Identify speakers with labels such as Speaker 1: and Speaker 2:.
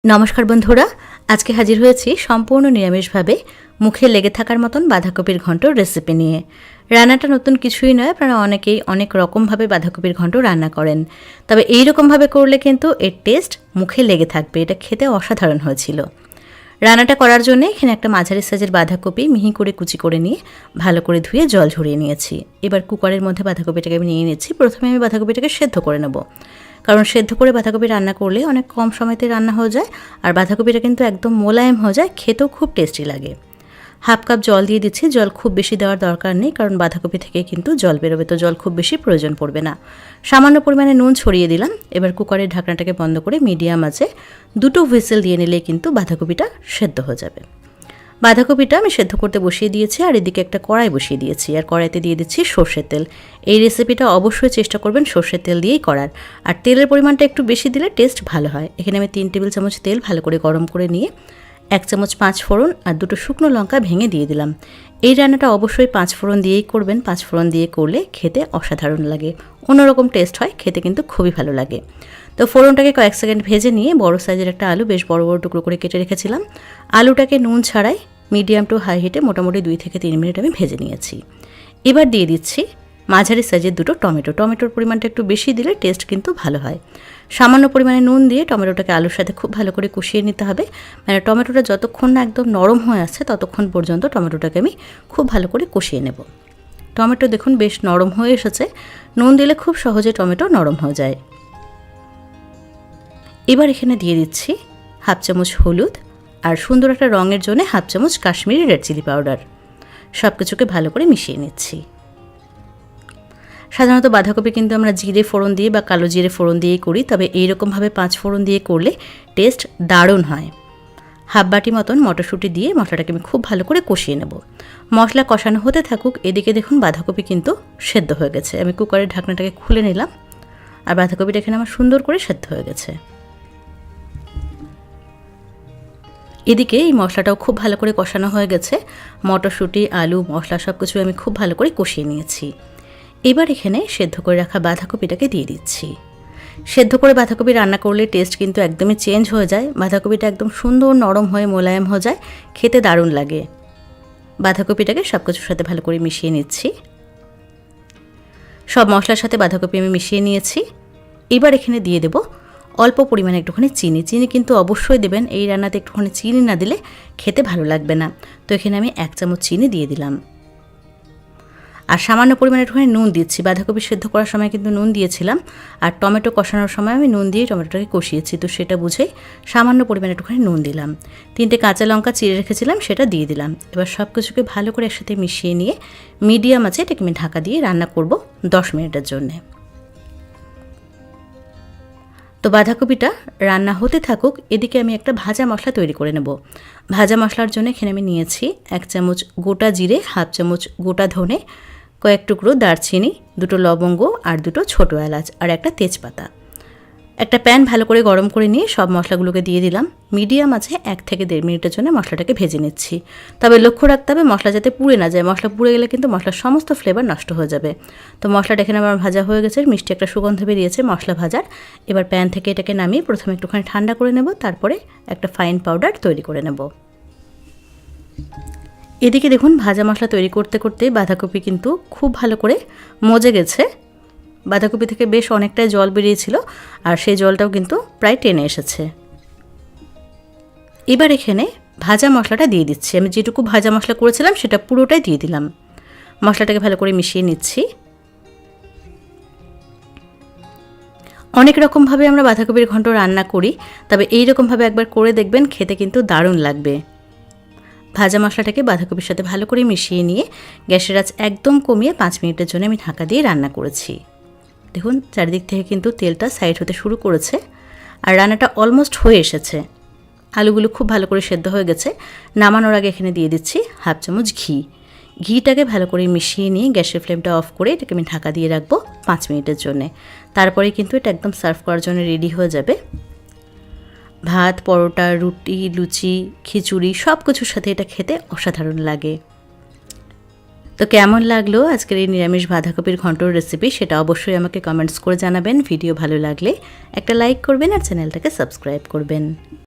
Speaker 1: নমস্কার বন্ধুরা, আজকে হাজির হয়েছি সম্পূর্ণ নিরামিষভাবে মুখে লেগে থাকার মতন বাঁধাকপির ঘন্টর রেসিপি নিয়ে। রান্নাটা নতুন কিছুই নয়, আপনারা অনেকেই অনেক রকমভাবে বাঁধাকপির ঘন্ট রান্না করেন, তবে এই রকমভাবে করলে কিন্তু এর টেস্ট মুখে লেগে থাকবে। এটা খেতে অসাধারণ হয়েছিল। রান্নাটা করার জন্য এখানে একটা মাঝারি সাইজের বাঁধাকপি মিহি করে কুচি করে নিয়ে ভালো করে ধুয়ে জল ঝরিয়ে নিয়েছি। এবার কুকারের মধ্যে বাঁধাকপিটাকে আমি নিয়ে নিচ্ছি। প্রথমে আমি বাঁধাকপিটাকে সেদ্ধ করে নেব, কারণ সেদ্ধ করে বাঁধাকপি রান্না করলে অনেক কম সময়তে রান্না হয়ে যায়, আর বাঁধাকপিটা কিন্তু একদম মোলায়েম হয়ে যায়, খেতেও খুব টেস্টি লাগে। হাফ কাপ জল দিয়ে দিচ্ছি। জল খুব বেশি দেওয়ার দরকার নেই, কারণ বাঁধাকপি থেকে কিন্তু জল বেরোবে, তো জল খুব বেশি প্রয়োজন পড়বে না। সামান্য পরিমাণে নুন ছড়িয়ে দিলাম। এবার কুকারের ঢাকনাটাকে বন্ধ করে মিডিয়াম আঁচে 2 হুইসেল দিয়ে নিলে কিন্তু বাঁধাকপিটা সেদ্ধ হয়ে যাবে। বাঁধাকপিটা আমি সেদ্ধ করতে বসিয়ে দিয়েছি, আর এদিকে একটা কড়াই বসিয়ে দিয়েছি, আর কড়াইতে দিয়ে দিচ্ছি সর্ষের তেল। এই রেসিপিটা অবশ্যই চেষ্টা করবেন সর্ষের তেল দিয়েই করার, আর তেলের পরিমাণটা একটু বেশি দিলে টেস্ট ভালো হয়। এখানে আমি 3 টেবিল চামচ তেল ভালো করে গরম করে নিয়ে 1 চামচ 5 ফোড়ন আর 2 শুকনো লঙ্কা ভেঙে দিয়ে দিলাম। এই রান্নাটা অবশ্যই 5 ফোড়ন দিয়েই করবেন। 5 ফোড়ন দিয়ে করলে খেতে অসাধারণ লাগে, অন্যরকম টেস্ট হয়, খেতে কিন্তু খুবই ভালো লাগে। তো ফোড়নটাকে কয়েক সেকেন্ড ভেজে নিয়ে বড় সাইজের একটা আলু বেশ বড় বড় টুকরো করে কেটে রেখেছিলাম। আলুটাকে নুন ছাড়াই মিডিয়াম টু হাই হিটে মোটামুটি 2 থেকে 3 মিনিট আমি ভেজে নিয়েছি। এবার দিয়ে দিচ্ছি মাঝারি সাইজের 2 টমেটো। টমেটোর পরিমাণটা একটু বেশি দিলে টেস্ট কিন্তু ভালো হয়। সামান্য পরিমাণে নুন দিয়ে টমেটোটাকে আলুর সাথে খুব ভালো করে কষিয়ে নিতে হবে। মানে টমেটোটা যতক্ষণ না একদম নরম হয়ে আসছে ততক্ষণ পর্যন্ত টমেটোটাকে আমি খুব ভালো করে কষিয়ে নেব। টমেটো দেখুন বেশ নরম হয়ে এসেছে। নুন দিলে খুব সহজে টমেটো নরম হয়ে যায়। এবার এখানে দিয়ে দিচ্ছি হাফ চামচ হলুদ, আর সুন্দর একটা রঙের জন্য হাফ চামচ কাশ্মীরি রেড চিলি পাউডার। সব কিছুকে ভালো করে মিশিয়ে নিচ্ছি। সাধারণত বাঁধাকপি কিন্তু আমরা জিরে ফোড়ন দিয়ে বা কালো জিরে ফোড়ন দিয়েই করি, তবে এইরকমভাবে 5 ফোড়ন দিয়ে করলে টেস্ট দারুণ হয়। হাফ বাটি মতন মটরশুঁটি দিয়ে মশলাটাকে আমি খুব ভালো করে কষিয়ে নেব। মশলা কষানো হতে থাকুক, এদিকে দেখুন বাঁধাকপি কিন্তু সেদ্ধ হয়ে গেছে। আমি কুকারের ঢাকনাটাকে খুলে নিলাম, আর বাঁধাকপিটা এখানে আমার সুন্দর করে সেদ্ধ হয়ে গেছে। এদিকে এই মশলাটাও খুব ভালো করে কষানো হয়ে গেছে। মটরশুঁটি, আলু, মশলা সব কিছু আমি খুব ভালো করে কষিয়ে নিয়েছি। এবার এখানে সেদ্ধ করে রাখা বাঁধাকপিটাকে দিয়ে দিচ্ছি। সেদ্ধ করে বাঁধাকপি রান্না করলে টেস্ট কিন্তু একদমই চেঞ্জ হয়ে যায়। বাঁধাকপিটা একদম সুন্দর নরম হয়ে মোলায়েম হয়ে যায়, খেতে দারুণ লাগে। বাঁধাকপিটাকে সব কিছুর সাথে ভালো করে মিশিয়ে নিচ্ছি। সব মশলার সাথে বাঁধাকপি আমি মিশিয়ে নিয়েছি। এবার এখানে দিয়ে দেব অল্প পরিমাণে একটুখানি চিনি। চিনি কিন্তু অবশ্যই দেবেন, এই রান্নাতে একটুখানি চিনি না দিলে খেতে ভালো লাগবে না। তো এখানে আমি 1 চামচ চিনি দিয়ে দিলাম, আর সামান্য পরিমাণে একটুখানি নুন দিচ্ছি। বাঁধাকপি সেদ্ধ করার সময় কিন্তু নুন দিয়েছিলাম, আর টমেটো কষানোর সময় আমি নুন দিয়ে টমেটোটাকে কষিয়েছি, তো সেটা বুঝেই সামান্য পরিমাণে একটুখানি নুন দিলাম। 3টে কাঁচা লঙ্কা চিড়ে রেখেছিলাম, সেটা দিয়ে দিলাম। এবার সব কিছুকে ভালো করে একসাথে মিশিয়ে নিয়ে মিডিয়াম আঁচে এটাকে আমি ঢাকা দিয়ে রান্না করব 10 মিনিটের জন্যে। তো বাঁধাকপিটা রান্না হতে থাকুক, এদিকে আমি একটা ভাজা মশলা তৈরি করে নেব। ভাজা মশলার জন্য এখানে আমি নিয়েছি 1 চামচ গোটা জিরে, হাফ চামচ গোটা ধনে, কয়েক টুকরো দারচিনি, 2টো লবঙ্গ, আর 2টো ছোটো এলাচ, আর একটা তেজপাতা। একটা প্যান ভালো করে গরম করে নিয়ে সব মশলাগুলোকে দিয়ে দিলাম। মিডিয়াম আছে 1 থেকে 1.5 মিনিটের জন্য মশলাটাকে ভেজে নিচ্ছি। তবে লক্ষ্য রাখতে হবে মশলা যাতে পুড়ে না যায়। মশলা পুড়ে গেলে কিন্তু মশলার সমস্ত ফ্লেভার নষ্ট হয়ে যাবে। তো মশলাটা এখানে আমার ভাজা হয়ে গেছে, মিষ্টি একটা সুগন্ধ বেরিয়েছে মশলা ভাজার। এবার প্যান থেকে এটাকে নামিয়ে প্রথমে একটুখানি ঠান্ডা করে নেব, তারপরে একটা ফাইন পাউডার তৈরি করে নেব। এদিকে দেখুন ভাজা মশলা তৈরি করতে করতে বাঁধাকপি কিন্তু খুব ভালো করে মজে গেছে। বাঁধাকপি থেকে বেশ অনেকটাই জল বেরিয়েছিল, আর সেই জলটাও কিন্তু প্রায় টেনে এসেছে। এবার এখানে ভাজা মশলাটা দিয়ে দিচ্ছি। আমি যেটুকু ভাজা মশলা করেছিলাম সেটা পুরোটাই দিয়ে দিলাম। মশলাটাকে ভালো করে মিশিয়ে নিচ্ছি। অনেক রকমভাবে আমরা বাঁধাকপির ঘন্ট রান্না করি, তবে এই রকমভাবে একবার করে দেখবেন, খেতে কিন্তু দারুণ লাগবে। ভাজা মশলাটাকে বাঁধাকপির সাথে ভালো করে মিশিয়ে নিয়ে গ্যাসের আঁচ একদম কমিয়ে 5 মিনিটের জন্য আমি ঢাকা দিয়ে রান্না করেছি। দেখুন চারিদিক থেকে কিন্তু তেলটা সাইড হতে শুরু করেছে, আর রান্নাটা অলমোস্ট হয়ে এসেছে। আলুগুলো খুব ভালো করে সেদ্ধ হয়ে গেছে। নামানোর আগে এখানে দিয়ে দিচ্ছি হাফ চামচ ঘি। ঘিটাকে ভালো করে মিশিয়ে নিয়ে গ্যাসের ফ্লেমটা অফ করে এটাকে আমি ঢাকা দিয়ে রাখবো 5 মিনিটের জন্য। তারপরে কিন্তু এটা একদম সার্ভ করার জন্য রেডি হয়ে যাবে। ভাত, পরোটা, রুটি, লুচি, খিচুড়ি সব কিছুর সাথে এটা খেতে অসাধারণ লাগে। তো কেমন লাগলো আজকের এই নিরামিষ বাঁধাকপির ঘন্টর রেসিপি, সেটা অবশ্যই আমাকে কমেন্টস করে জানাবেন। ভিডিও ভালো লাগলে একটা লাইক করবেন, আর চ্যানেলটাকে সাবস্ক্রাইব করবেন।